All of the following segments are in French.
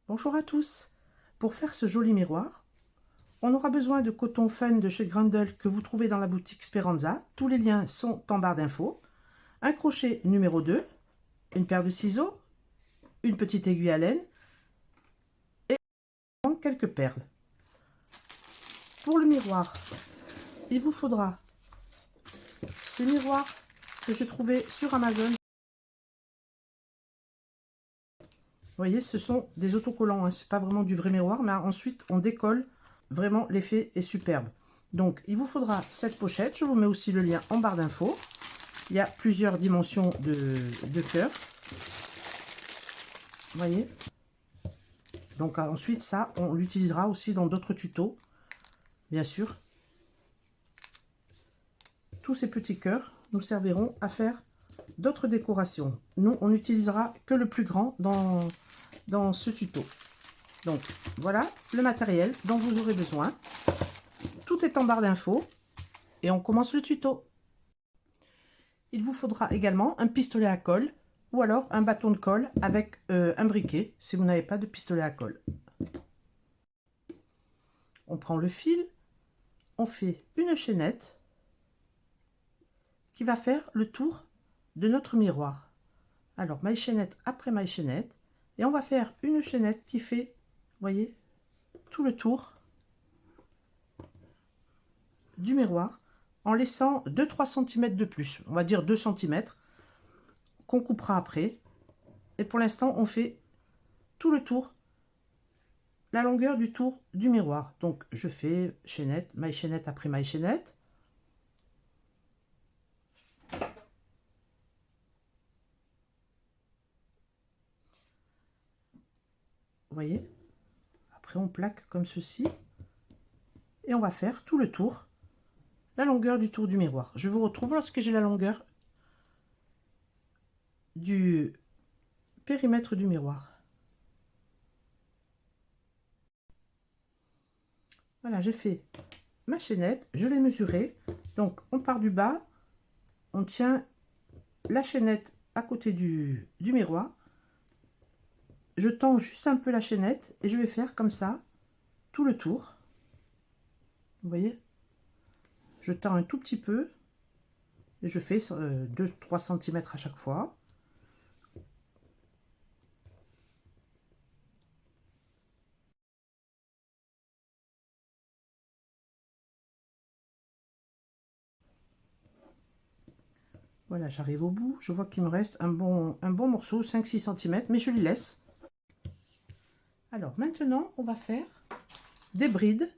Bonjour à tous. Pour faire ce joli miroir, on aura besoin de coton fun de chez Grundle que vous trouvez dans la boutique Speranza. Tous les liens sont en barre d'infos. Un crochet numéro 2, une paire de ciseaux, une petite aiguille à laine et quelques perles. Pour le miroir, il vous faudra ce miroir que j'ai trouvé sur Amazon. Vous voyez, ce sont des autocollants, hein. C'est pas vraiment du vrai miroir, mais ensuite on décolle. Vraiment, l'effet est superbe. Donc, il vous faudra cette pochette. Je vous mets aussi le lien en barre d'infos. Il y a plusieurs dimensions de cœur. Vous voyez. Donc ensuite, ça, on l'utilisera aussi dans d'autres tutos, bien sûr. Tous ces petits cœurs nous serviront à faire d'autres décorations. Nous, on n'utilisera que le plus grand dans ce tuto. Donc, voilà le matériel dont vous aurez besoin. Tout est en barre d'infos et on commence le tuto. Il vous faudra également un pistolet à colle ou alors un bâton de colle avec un briquet si vous n'avez pas de pistolet à colle. On prend le fil, on fait une chaînette qui va faire le tour de notre miroir. Alors, maille chaînette après maille chaînette, et on va faire une chaînette qui fait, vous voyez, tout le tour du miroir en laissant 2-3 cm de plus, on va dire 2 cm, qu'on coupera après. Et pour l'instant, on fait tout le tour, la longueur du tour du miroir. Donc, je fais chaînette, maille chaînette après maille chaînette. Vous voyez, après on plaque comme ceci et on va faire tout le tour, la longueur du tour du miroir. Je vous retrouve lorsque j'ai la longueur du périmètre du miroir. Voilà, j'ai fait ma chaînette, je vais mesurer. Donc on part du bas, on tient la chaînette à côté du miroir, je tends juste un peu la chaînette et je vais faire comme ça tout le tour. Vous voyez, je tends un tout petit peu et je fais 2-3 cm à chaque fois. Voilà, j'arrive au bout, je vois qu'il me reste un bon morceau, 5-6 cm, mais je les laisse. Alors maintenant, on va faire des brides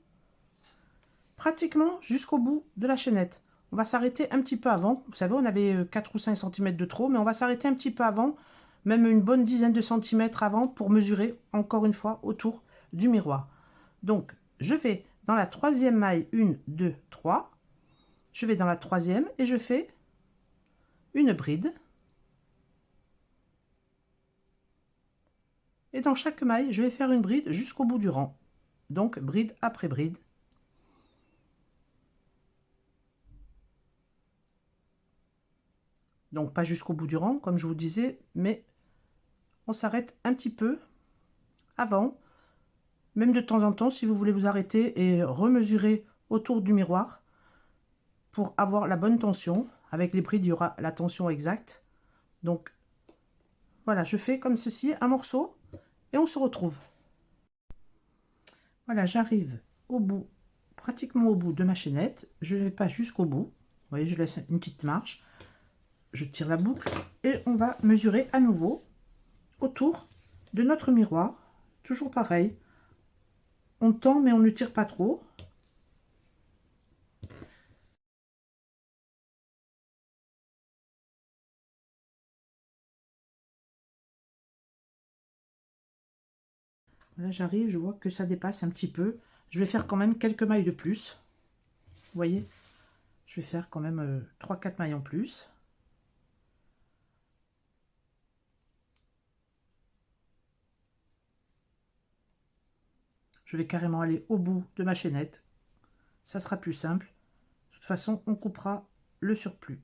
pratiquement jusqu'au bout de la chaînette. On va s'arrêter un petit peu avant. Vous savez, on avait 4 ou 5 cm de trop, mais on va s'arrêter un petit peu avant, même une bonne dizaine de centimètres avant, pour mesurer encore une fois autour du miroir. Donc, je vais dans la troisième maille, 1, 2, 3. Je vais dans la troisième et je fais une bride. Et dans chaque maille, je vais faire une bride jusqu'au bout du rang. Donc, bride après bride. Donc, pas jusqu'au bout du rang, comme je vous disais, mais on s'arrête un petit peu avant. Même de temps en temps, si vous voulez vous arrêter et remesurer autour du miroir pour avoir la bonne tension. Avec les brides, il y aura la tension exacte. Donc, voilà, je fais comme ceci un morceau et on se retrouve. Voilà, j'arrive au bout, pratiquement au bout de ma chaînette. Je ne vais pas jusqu'au bout. Vous voyez, je laisse une petite marge. Je tire la boucle et on va mesurer à nouveau autour de notre miroir. Toujours pareil. On tend mais on ne tire pas trop. Là, j'arrive, je vois que ça dépasse un petit peu. Je vais faire quand même quelques mailles de plus. Vous voyez, je vais faire quand même 3-4 mailles en plus. Je vais carrément aller au bout de ma chaînette. Ça sera plus simple. De toute façon, on coupera le surplus.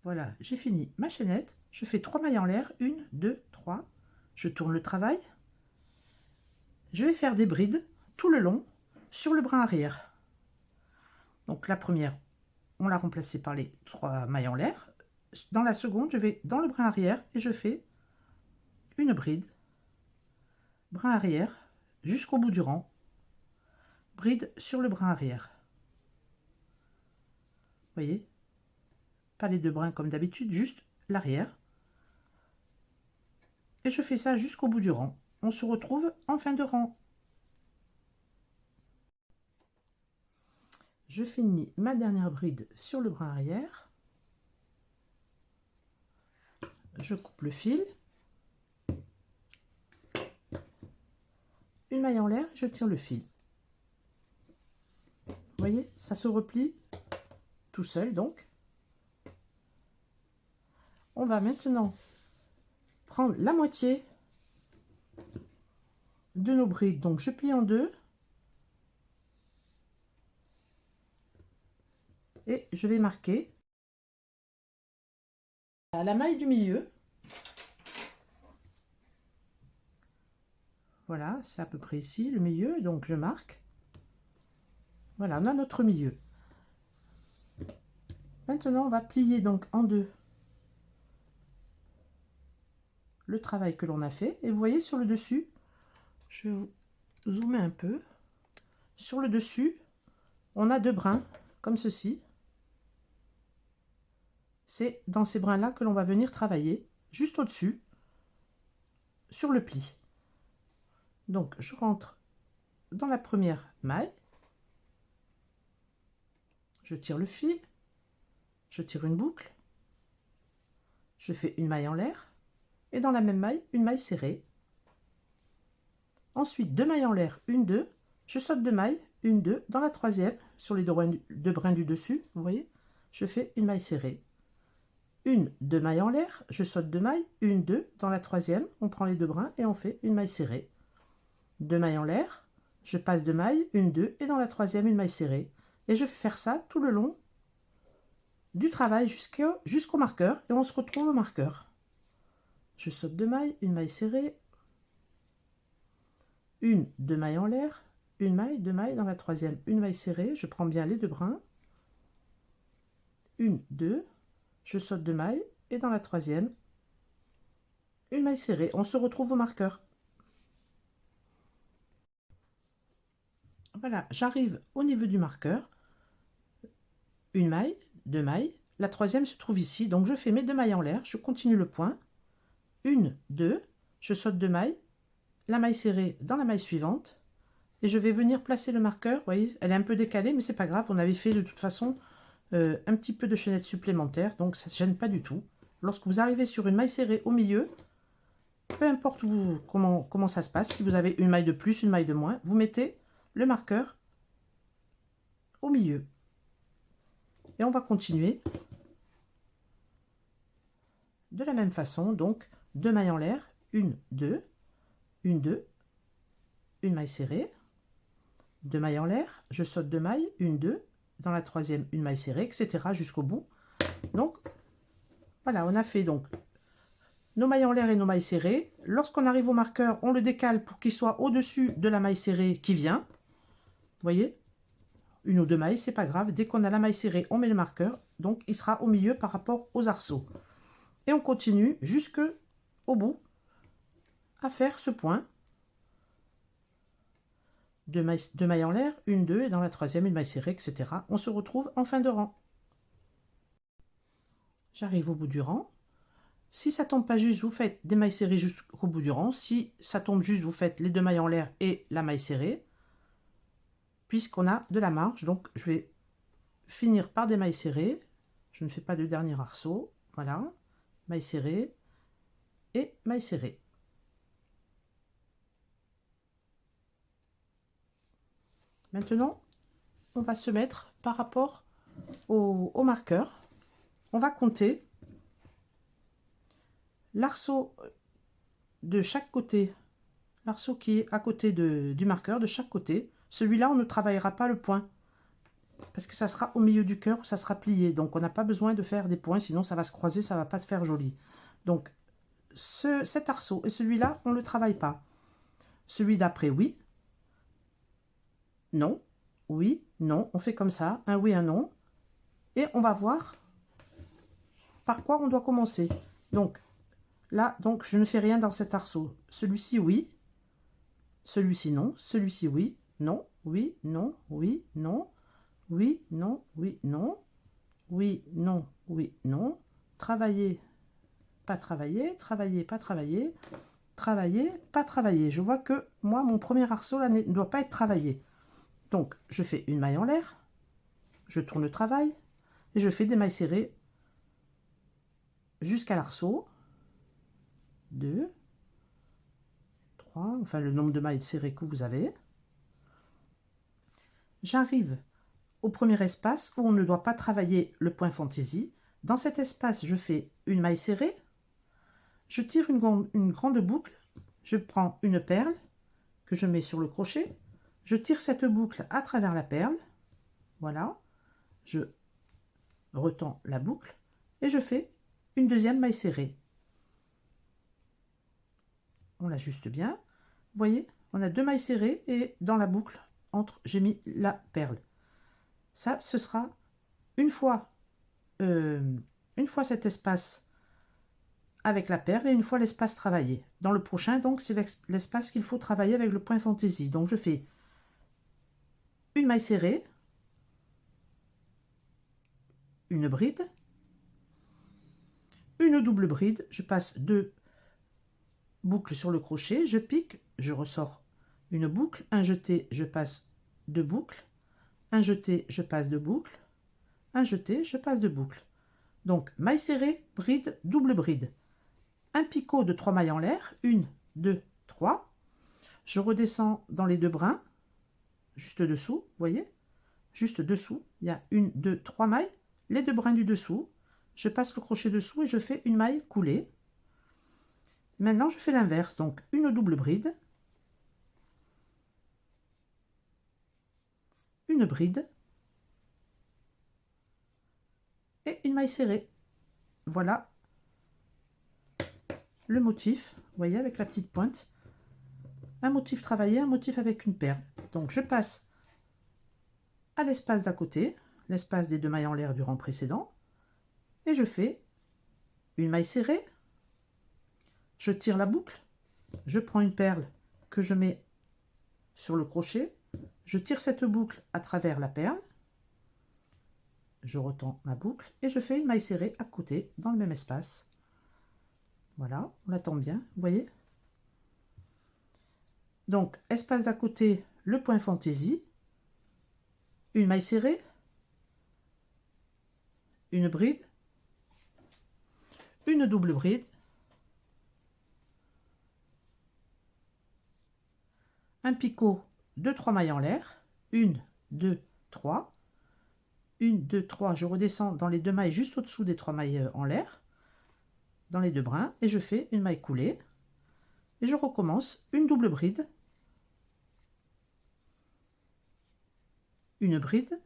Voilà, j'ai fini ma chaînette. Je fais 3 mailles en l'air, 1, 2, 3. Je tourne le travail. Je vais faire des brides tout le long sur le brin arrière. Donc la première, on l'a remplacée par les 3 mailles en l'air. Dans la seconde, je vais dans le brin arrière et je fais une bride, brin arrière, jusqu'au bout du rang, bride sur le brin arrière. Vous voyez, pas les deux brins comme d'habitude, juste l'arrière. Et je fais ça jusqu'au bout du rang. On se retrouve en fin de rang. Je finis ma dernière bride sur le brin arrière. Je coupe le fil. Une maille en l'air, je tire le fil. Vous voyez, ça se replie tout seul donc. On va maintenant prendre la moitié de nos brides. Donc je plie en deux. Et je vais marquer à la maille du milieu. Voilà, c'est à peu près ici le milieu, donc je marque. Voilà, on a notre milieu. Maintenant, on va plier donc en deux le travail que l'on a fait. Et vous voyez sur le dessus, je vais vous zoomer un peu. Sur le dessus, on a deux brins comme ceci. C'est dans ces brins-là que l'on va venir travailler, juste au-dessus, sur le pli. Donc, je rentre dans la première maille. Je tire le fil. Je tire une boucle. Je fais une maille en l'air. Et dans la même maille, une maille serrée. Ensuite, deux mailles en l'air, une, deux. Je saute deux mailles, une, deux. Dans la troisième, sur les deux brins du dessus, vous voyez, je fais une maille serrée. Une, deux mailles en l'air, je saute deux mailles, une, deux. Dans la troisième, on prend les deux brins et on fait une maille serrée. Deux mailles en l'air, je passe deux mailles, une, deux. Et dans la troisième, une maille serrée. Et je vais faire ça tout le long du travail jusqu'au marqueur. Et on se retrouve au marqueur. Je saute deux mailles, une maille serrée. Une, deux mailles en l'air, une maille, deux mailles, dans la troisième, une maille serrée, je prends bien les deux brins, une, deux, je saute deux mailles, et dans la troisième, une maille serrée. On se retrouve au marqueur. Voilà, j'arrive au niveau du marqueur, une maille, deux mailles, la troisième se trouve ici, donc je fais mes deux mailles en l'air, je continue le point, une, deux, je saute deux mailles, la maille serrée dans la maille suivante, et je vais venir placer le marqueur. Vous voyez, elle est un peu décalée, mais c'est pas grave. On avait fait de toute façon un petit peu de chaînette supplémentaire, donc ça ne gêne pas du tout. Lorsque vous arrivez sur une maille serrée au milieu, peu importe comment ça se passe, si vous avez une maille de plus, une maille de moins, vous mettez le marqueur au milieu. Et on va continuer de la même façon. Donc, deux mailles en l'air, une, deux, une, deux, une maille serrée. Deux mailles en l'air, je saute deux mailles, une, deux, dans la troisième, une maille serrée, etc. jusqu'au bout. Donc, voilà, on a fait donc nos mailles en l'air et nos mailles serrées. Lorsqu'on arrive au marqueur, on le décale pour qu'il soit au-dessus de la maille serrée qui vient. Vous voyez, une ou deux mailles, c'est pas grave. Dès qu'on a la maille serrée, on met le marqueur. Donc, il sera au milieu par rapport aux arceaux. Et on continue jusqu'au bout à faire ce point. Deux mailles en l'air, une, deux, et dans la troisième, une maille serrée, etc. On se retrouve en fin de rang. J'arrive au bout du rang. Si ça tombe pas juste, vous faites des mailles serrées jusqu'au bout du rang. Si ça tombe juste, vous faites les deux mailles en l'air et la maille serrée, puisqu'on a de la marge. Donc, je vais finir par des mailles serrées. Je ne fais pas de dernier arceau. Voilà, maille serrée et maille serrée. Maintenant, on va se mettre par rapport au marqueur. On va compter l'arceau de chaque côté, l'arceau qui est à côté du marqueur, de chaque côté. Celui-là, on ne travaillera pas le point. parce que ça sera au milieu du cœur, ça sera plié. Donc, on n'a pas besoin de faire des points, sinon ça va se croiser, ça ne va pas te faire joli. Donc, cet arceau et celui-là, on ne le travaille pas. Celui d'après, oui. Non. Oui, non. On fait comme ça, un oui, un non. Et on va voir par quoi on doit commencer. Donc, là, donc, je ne fais rien dans cet arceau. Celui-ci, oui. Celui-ci, non. Celui-ci, oui. Non. Oui, non. Oui, non. Oui, non. Oui, non. Oui, non. Oui, non. Travailler, pas travailler. Travailler, pas travailler. Travailler, pas travailler. Je vois que moi, mon premier arceau là, ne doit pas être travaillé. Donc, je fais une maille en l'air. Je tourne le travail. Et je fais des mailles serrées jusqu'à l'arceau. 2, 3, enfin le nombre de mailles serrées que vous avez. J'arrive au premier espace où on ne doit pas travailler le point fantaisie. Dans cet espace, je fais une maille serrée. Je tire une grande boucle. Je prends une perle que je mets sur le crochet. Je tire cette boucle à travers la perle. Voilà. Je retends la boucle et je fais une deuxième maille serrée. On l'ajuste bien. Vous voyez, on a 2 mailles serrées et dans la boucle, j'ai mis la perle. Ça, ce sera une fois cet espace avec la perle et une fois l'espace travaillé. Dans le prochain, donc, c'est l'espace qu'il faut travailler avec le point fantaisie. Donc, je fais une maille serrée, une bride, une double bride. Je passe 2 boucles sur le crochet, je pique, je ressors une boucle, un jeté, je passe 2 boucles, un jeté, je passe 2 boucles, un jeté, je passe 2 boucles. Donc, maille serrée, bride, double bride. Un picot de 3 mailles en l'air, 1, 2, 3. Je redescends dans les 2 brins, juste dessous, vous voyez, juste dessous, il y a 1, 2, 3 mailles, les 2 brins du dessous, je passe le crochet dessous et je fais une maille coulée. Maintenant, je fais l'inverse, donc une double bride, une bride et une maille serrée. Voilà le motif, vous voyez, avec la petite pointe. Un motif travaillé, un motif avec une perle. Donc, je passe à l'espace d'à côté, l'espace des 2 mailles en l'air du rang précédent, et je fais une maille serrée. Je tire la boucle, je prends une perle que je mets sur le crochet, je tire cette boucle à travers la perle, je retends ma boucle et je fais une maille serrée à côté dans le même espace. Voilà, on l'attend bien, vous voyez. Donc, espace d'à côté, le point fantaisie, une maille serrée, une bride, une double bride, un picot de 3 mailles en l'air, 1, 2, 3, 1, 2, 3, je redescends dans les 2 mailles juste au-dessous des 3 mailles en l'air, dans les 2 brins, et je fais une maille coulée, et je recommence une double bride, une bride,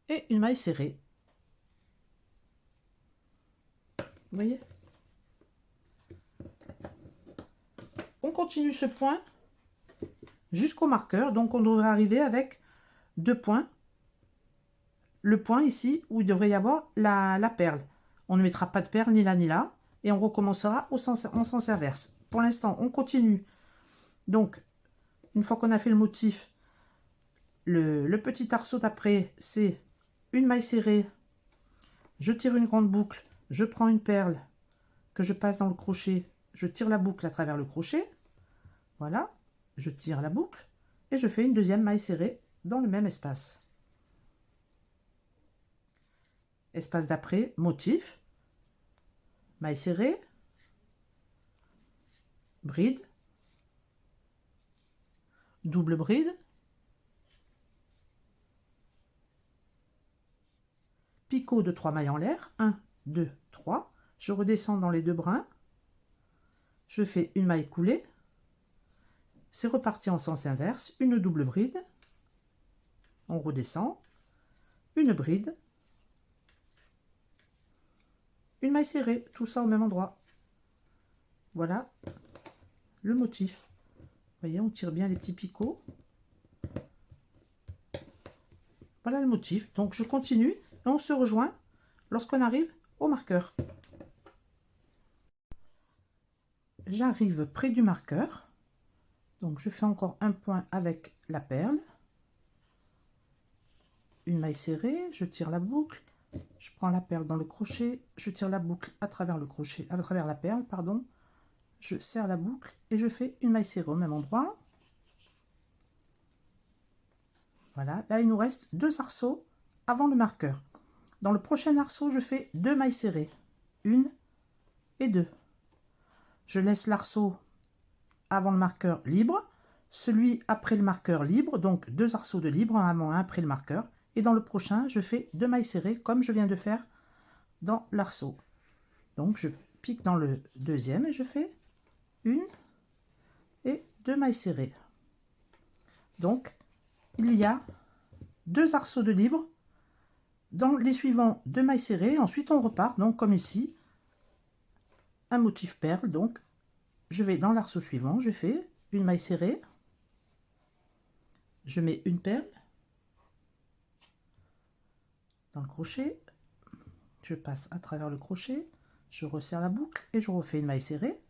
et une maille serrée. Vous voyez? On continue ce point jusqu'au marqueur, donc on devrait arriver avec 2 points. Le point ici où il devrait y avoir la perle. On ne mettra pas de perle ni là ni là, et on recommencera en sens inverse. Pour l'instant, on continue. Donc, une fois qu'on a fait le motif, le petit arceau d'après, c'est une maille serrée. Je tire une grande boucle, je prends une perle que je passe dans le crochet, je tire la boucle à travers le crochet. Voilà, je tire la boucle et je fais une deuxième maille serrée dans le même espace. Espace d'après, motif, maille serrée, bride, double bride, picot de 3 mailles en l'air, 1, 2, 3, je redescends dans les 2 brins, je fais une maille coulée, c'est reparti en sens inverse, une double bride, On redescend, une bride, une maille serrée, tout ça au même endroit. Voilà le motif. Vous voyez, on tire bien les petits picots. Voilà le motif. Donc je continue et on se rejoint lorsqu'on arrive au marqueur. J'arrive près du marqueur. Donc je fais encore un point avec la perle. Une maille serrée, je tire la boucle. Je prends la perle dans le crochet, je tire la boucle à travers le crochet, à travers la perle, pardon. Je serre la boucle et je fais une maille serrée au même endroit. Voilà, là il nous reste 2 arceaux avant le marqueur. Dans le prochain arceau, je fais 2 mailles serrées, 1 et 2. Je laisse l'arceau avant le marqueur libre, celui après le marqueur libre, donc 2 arceaux de libre, un avant, un après le marqueur. Et dans le prochain, je fais 2 mailles serrées comme je viens de faire dans l'arceau. Donc je pique dans le deuxième et je fais 1 et 2 mailles serrées. Donc il y a 2 arceaux de libre. Dans les suivants, 2 mailles serrées. Ensuite on repart, donc comme ici, un motif perle. Donc je vais dans l'arceau suivant, je fais une maille serrée, je mets une perle dans le crochet, je passe à travers le crochet, je resserre la boucle et je refais une maille serrée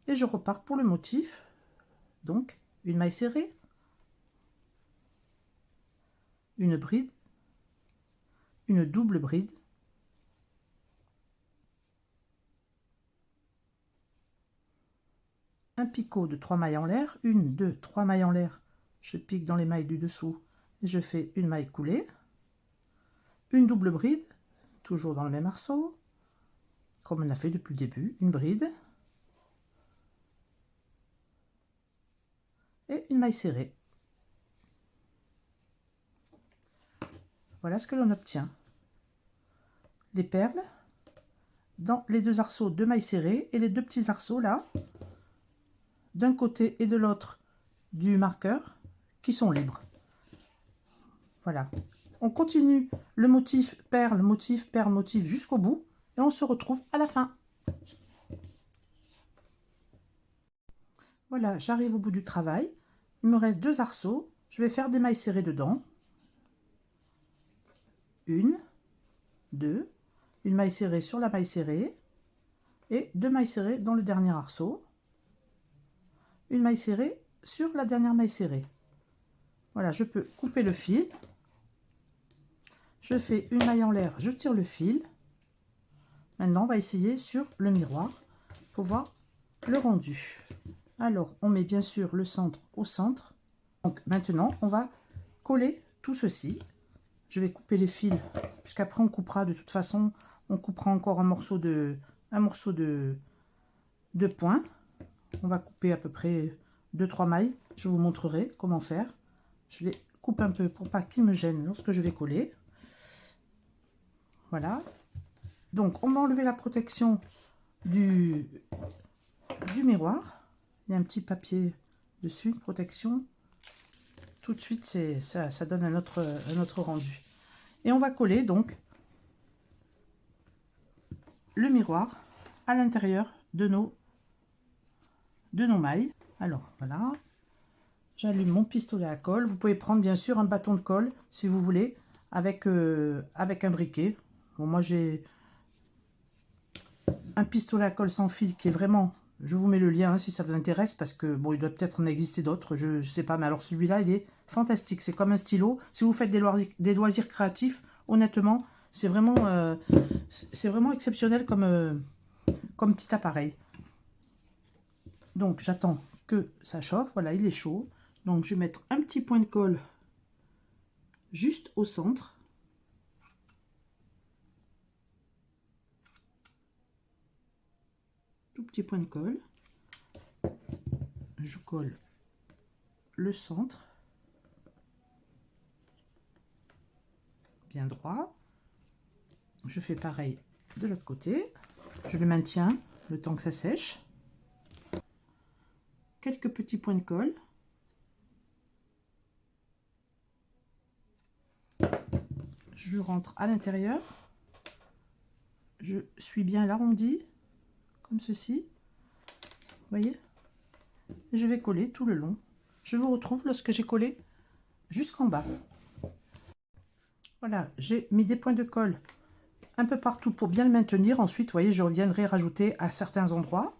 et je repars pour le motif. Donc une maille serrée, une bride, une double bride, un picot de 3 mailles en l'air, 1, 2, 3 mailles en l'air, je pique dans les mailles du dessous et je fais une maille coulée, une double bride, toujours dans le même arceau, comme on a fait depuis le début, une bride et une maille serrée. Voilà ce que l'on obtient. Les perles dans les 2 arceaux de mailles serrées et les 2 petits arceaux là, d'un côté et de l'autre du marqueur, qui sont libres. Voilà. On continue le motif perle, motif jusqu'au bout et on se retrouve à la fin. Voilà, j'arrive au bout du travail. Il me reste 2 arceaux. Je vais faire des mailles serrées dedans. 1, 2, une maille serrée sur la maille serrée et 2 mailles serrées dans le dernier arceau. Une maille serrée sur la dernière maille serrée. Voilà, je peux couper le fil. Je fais une maille en l'air, je tire le fil. Maintenant, on va essayer sur le miroir pour voir le rendu. Alors, on met bien sûr le centre au centre. Donc maintenant, on va coller tout ceci. Je vais couper les fils, puisqu'après on coupera de toute façon, on coupera encore un morceau de point. On va couper à peu près 2-3 mailles. Je vous montrerai comment faire. Je les coupe un peu pour pas qu'ils me gênent lorsque je vais coller. Voilà. Donc on va enlever la protection du miroir. Il y a un petit papier dessus, protection. Tout de suite, ça donne un autre rendu. Et on va coller donc le miroir à l'intérieur de nos mailles. Alors voilà, j'allume mon pistolet à colle. Vous pouvez prendre bien sûr un bâton de colle si vous voulez, avec un briquet. Bon, moi j'ai un pistolet à colle sans fil qui est vraiment, je vous mets le lien si ça vous intéresse, parce que bon, il doit peut-être en exister d'autres, je sais pas, mais alors celui-là il est fantastique, c'est comme un stylo. Si vous faites des loisirs créatifs, honnêtement c'est vraiment exceptionnel comme petit appareil. Donc j'attends que ça chauffe. Voilà, il est chaud. Donc je vais mettre un petit point de colle juste au centre. Tout petit point de colle. Je colle le centre bien droit. Je fais pareil de l'autre côté. Je le maintiens le temps que ça sèche. Quelques petits points de colle. je rentre à l'intérieur, je suis bien l'arrondi, comme ceci, vous voyez, et je vais coller tout le long. Je vous retrouve lorsque j'ai collé jusqu'en bas. Voilà, j'ai mis des points de colle un peu partout pour bien le maintenir. Ensuite, vous voyez, je reviendrai rajouter à certains endroits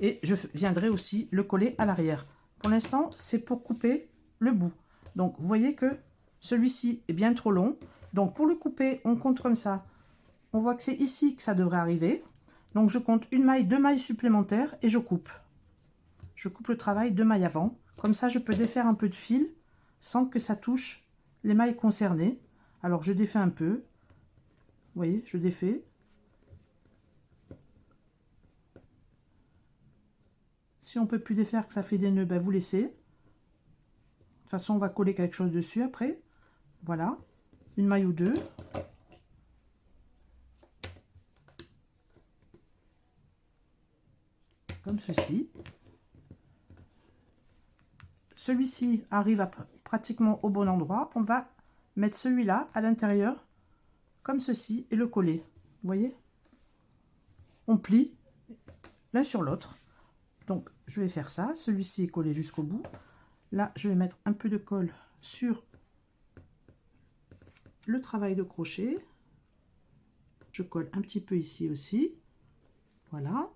et je viendrai aussi le coller à l'arrière. Pour l'instant, c'est pour couper le bout. Donc, vous voyez que celui-ci est bien trop long. Donc, pour le couper, on compte comme ça. On voit que c'est ici que ça devrait arriver. Donc, je compte une maille, 2 mailles supplémentaires et je coupe. Je coupe le travail 2 mailles avant. Comme ça, je peux défaire un peu de fil sans que ça touche les mailles concernées. Alors, je défais un peu. Vous voyez, je défais. Si on peut plus défaire, que ça fait des nœuds, ben vous laissez. De toute façon, on va coller quelque chose dessus après. Voilà, une maille ou deux. Comme ceci. Celui-ci arrive à pratiquement au bon endroit. On va mettre celui-là à l'intérieur, comme ceci, et le coller. Vous voyez? On plie l'un sur l'autre. Donc, je vais faire ça. Celui-ci est collé jusqu'au bout. Là, je vais mettre un peu de colle sur le travail de crochet. Je colle un petit peu ici aussi. Voilà.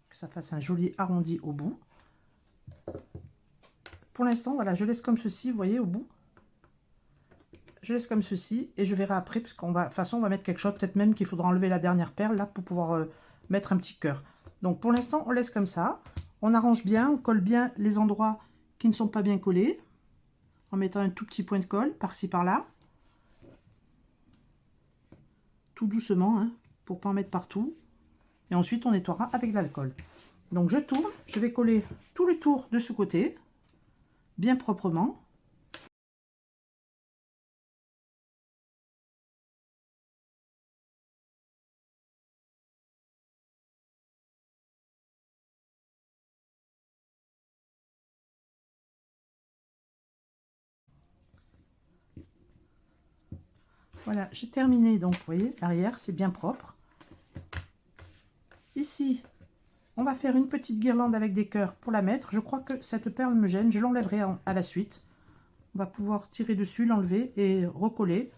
Que ça fasse un joli arrondi au bout. Pour l'instant, voilà, je laisse comme ceci, vous voyez, au bout. Je laisse comme ceci et je verrai après, parce qu'on va, de toute façon, on va mettre quelque chose, peut-être même qu'il faudra enlever la dernière perle, là, pour pouvoir mettre un petit cœur. Donc, pour l'instant, on laisse comme ça. On arrange bien, on colle bien les endroits qui ne sont pas bien collés, en mettant un tout petit point de colle, par-ci, par-là. Tout doucement, hein, pour pas en mettre partout. Et ensuite, on nettoiera avec l'alcool. Donc, je tourne, je vais coller tout le tour de ce côté, bien proprement. Voilà, j'ai terminé, donc vous voyez, l'arrière, c'est bien propre. Ici, on va faire une petite guirlande avec des cœurs pour la mettre. Je crois que cette perle me gêne, je l'enlèverai à la suite. On va pouvoir tirer dessus, l'enlever et recoller.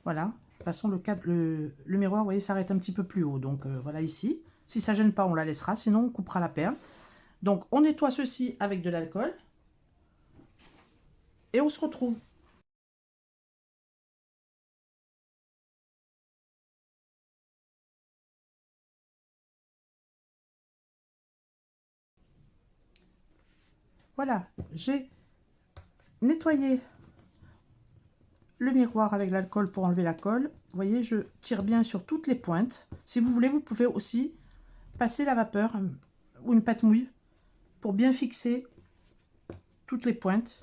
Voilà, de toute façon, le miroir, vous voyez, s'arrête un petit peu plus haut. Donc voilà ici. Si ça ne gêne pas, on la laissera, sinon on coupera la perle. Donc on nettoie ceci avec de l'alcool. Et on se retrouve. Voilà, j'ai nettoyé le miroir avec l'alcool pour enlever la colle. Vous voyez, je tire bien sur toutes les pointes. Si vous voulez, vous pouvez aussi passer la vapeur ou une pâte mouille pour bien fixer toutes les pointes.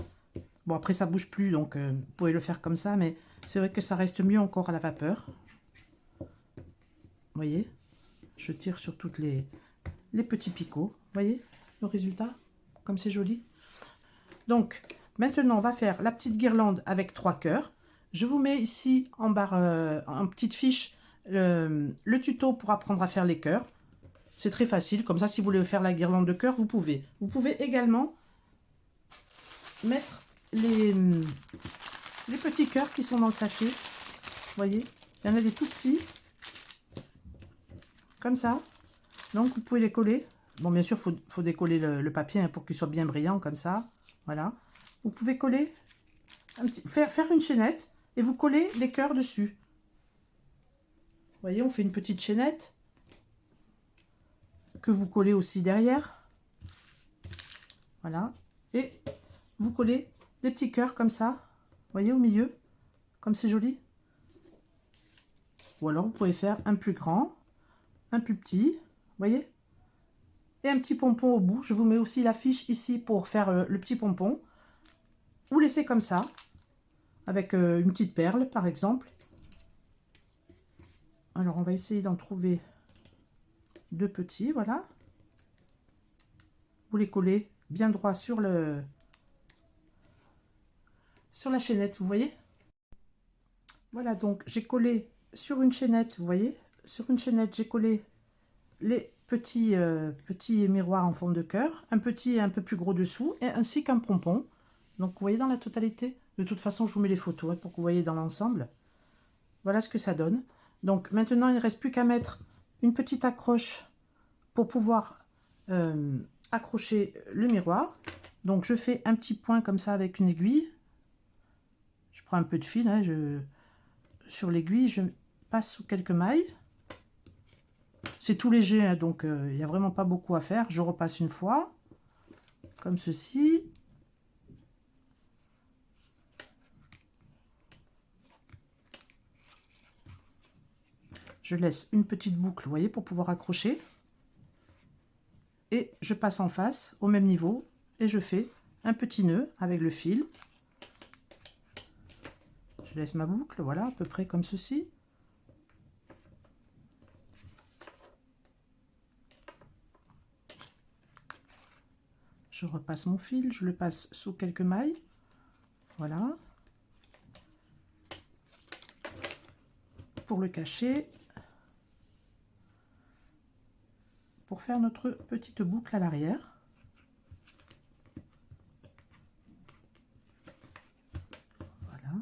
Bon, après, ça bouge plus, donc vous pouvez le faire comme ça, mais c'est vrai que ça reste mieux encore à la vapeur. Vous voyez, je tire sur toutes les petits picots. Vous voyez le résultat? Comme c'est joli. Donc, maintenant, on va faire la petite guirlande avec 3 cœurs. Je vous mets ici en barre, en petite fiche, le tuto pour apprendre à faire les cœurs. C'est très facile, comme ça, si vous voulez faire la guirlande de cœur, vous pouvez. Vous pouvez également mettre les petits cœurs qui sont dans le sachet. Vous voyez, il y en a des tout petits, comme ça. Donc, vous pouvez les coller. Bon, bien sûr, il faut décoller le papier hein, pour qu'il soit bien brillant, comme ça. Voilà. Vous pouvez coller, faire une chaînette et vous collez les cœurs dessus. Vous voyez, on fait une petite chaînette que vous collez aussi derrière. Voilà. Et vous collez des petits cœurs comme ça. Vous voyez, au milieu. Comme c'est joli. Ou alors, vous pouvez faire un plus grand, un plus petit. Vous voyez? Et un petit pompon au bout. Je vous mets aussi la fiche ici pour faire le petit pompon. Ou laissez comme ça, avec une petite perle par exemple. Alors on va essayer d'en trouver 2 petits, voilà. Vous les collez bien droit sur le sur la chaînette, vous voyez? Voilà, donc j'ai collé sur une chaînette, vous voyez? Sur une chaînette, j'ai collé les petits miroirs en forme de cœur, un petit et un peu plus gros dessous, et ainsi qu'un pompon. Donc vous voyez dans la totalité. De toute façon, je vous mets les photos hein, pour que vous voyez dans l'ensemble. Voilà ce que ça donne. Donc maintenant, il ne reste plus qu'à mettre une petite accroche pour pouvoir accrocher le miroir. Donc je fais un petit point comme ça avec une aiguille. Je prends un peu de fil, hein, sur l'aiguille, je passe sous quelques mailles. C'est tout léger, hein, donc il n'y a vraiment pas beaucoup à faire. Je repasse une fois, comme ceci. Je laisse une petite boucle, vous voyez, pour pouvoir accrocher. Et je passe en face, au même niveau, et je fais un petit nœud avec le fil. Je laisse ma boucle, voilà, à peu près comme ceci. Je repasse mon fil, je le passe sous quelques mailles. Voilà. Pour le cacher. Pour faire notre petite boucle à l'arrière. Voilà.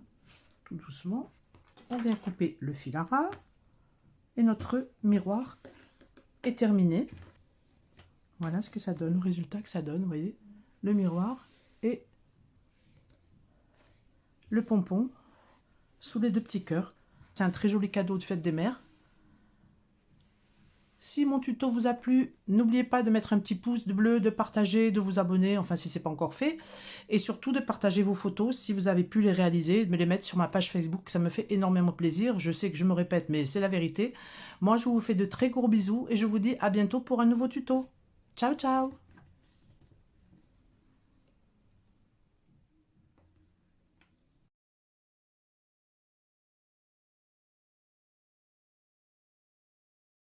Tout doucement. On vient couper le fil à ras. Et notre miroir est terminé. Voilà ce que ça donne, le résultat que ça donne, vous voyez, le miroir et le pompon sous les deux petits cœurs. C'est un très joli cadeau de fête des mères. Si mon tuto vous a plu, n'oubliez pas de mettre un petit pouce bleu, de partager, de vous abonner, enfin si ce n'est pas encore fait. Et surtout de partager vos photos si vous avez pu les réaliser, de me les mettre sur ma page Facebook, ça me fait énormément plaisir. Je sais que je me répète, mais c'est la vérité. Moi, je vous fais de très gros bisous et je vous dis à bientôt pour un nouveau tuto. Ciao, ciao!